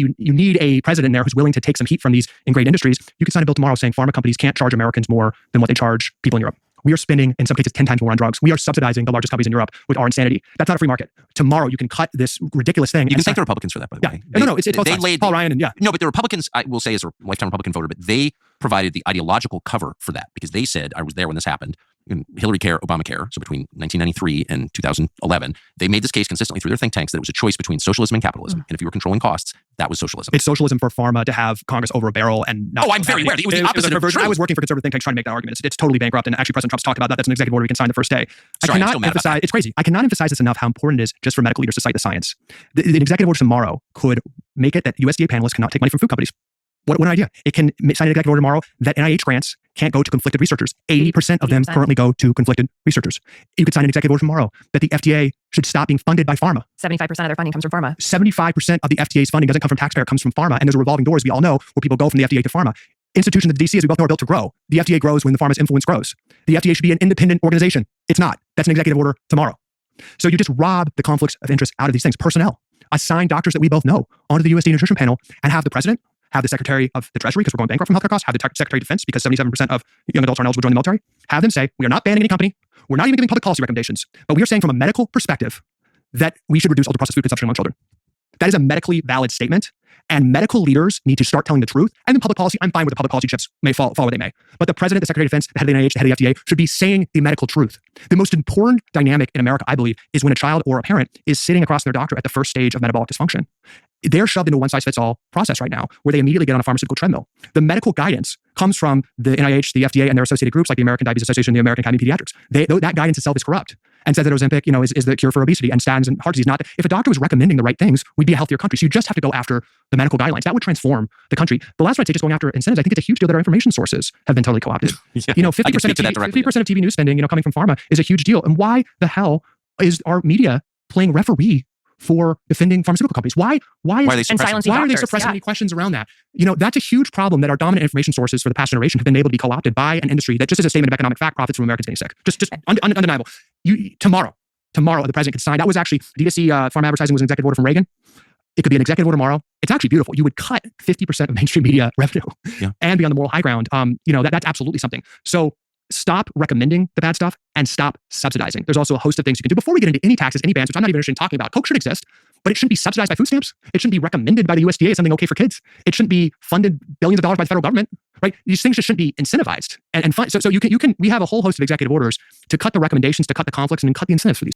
you need a president there who's willing to take some heat from these ingrained industries. You could sign a bill tomorrow saying pharma companies can't charge Americans more than what they charge people in Europe. We are spending, in some cases, 10 times more on drugs. We are subsidizing the largest companies in Europe with our insanity. That's not a free market. Tomorrow, you can cut this ridiculous thing. You can thank the Republicans for that, by the way. No, it's both sides. Paul Ryan and No, but the Republicans, I will say, as a lifetime Republican voter, but they provided the ideological cover for that because they said, I was there when this happened, in Hillary Care, Obamacare, so between 1993 and 2011, they made this case consistently through their think tanks that it was a choice between socialism and capitalism. And if you were controlling costs, that was socialism. It's socialism for pharma to have Congress over a barrel and not... Oh, I'm very aware. It was the opposite of true. I was working for conservative think tanks trying to make that argument. It's totally bankrupt. And actually, President Trump's talked about that. That's an executive order we can sign the first day. Sorry, It's crazy. I cannot emphasize this enough how important it is just for medical leaders to cite the science. The executive order tomorrow could make it that USDA panelists cannot take money from food companies. What an idea. It can sign an executive order tomorrow that NIH grants can't go to conflicted researchers. 80% of them currently go to conflicted researchers. You could sign an executive order tomorrow that the FDA should stop being funded by pharma. 75% of their funding comes from pharma. 75% of the FDA's funding doesn't come from taxpayer, it comes from pharma. And there's a revolving door, as we all know, where people go from the FDA to pharma. Institutions of the DC, as we both know, are built to grow. The FDA grows when the pharma's influence grows. The FDA should be an independent organization. It's not. That's an executive order tomorrow. So you just rob the conflicts of interest out of these things. Personnel. Assign doctors that we both know onto the USDA nutrition panel and have the president, have the Secretary of the Treasury, because we're going bankrupt from healthcare costs, have the Secretary of Defense, because 77% of young adults are eligible to join the military, have them say, we are not banning any company, we're not even giving public policy recommendations, but we are saying from a medical perspective that we should reduce ultra-processed food consumption among children. That is a medically valid statement, and medical leaders need to start telling the truth. And then public policy, I'm fine with the public policy chips may fall where they may. But the president, the Secretary of Defense, the head of the NIH, the head of the FDA should be saying the medical truth. The most important dynamic in America, I believe, is when a child or a parent is sitting across from their doctor at the first stage of metabolic dysfunction. They're shoved into a one-size-fits-all process right now where they immediately get on a pharmaceutical treadmill. The medical guidance comes from the NIH, the FDA, and their associated groups like the American Diabetes Association, the American Academy of Pediatrics. That guidance itself is corrupt and says that Ozempic, is the cure for obesity and statins and heart disease. Not if a doctor was recommending the right things, we'd be a healthier country. So you just have to go after the medical guidelines. That would transform the country. The last one I'd say, just going after incentives, I think it's a huge deal that our information sources have been totally co-opted. 50% of TV news spending, coming from pharma is a huge deal. And why the hell is our media playing referee for defending pharmaceutical companies? Why are they suppressing any questions around that? That's a huge problem that our dominant information sources for the past generation have been able to be co-opted by an industry that just as a statement of economic fact profits from Americans getting sick. Just undeniable. Tomorrow, the president could sign. That was actually D2C pharma advertising was an executive order from Reagan. It could be an executive order tomorrow. It's actually beautiful. You would cut 50% of mainstream media revenue and be on the moral high ground. That's absolutely something. So stop recommending the bad stuff and stop subsidizing. There's also a host of things you can do before we get into any taxes, any bans, which I'm not even interested in talking about. Coke should exist, but it shouldn't be subsidized by food stamps. It shouldn't be recommended by the USDA as something okay for kids. It shouldn't be funded billions of dollars by the federal government, right? These things just shouldn't be incentivized and fun. So we have a whole host of executive orders to cut the recommendations, to cut the conflicts, and cut the incentives for these.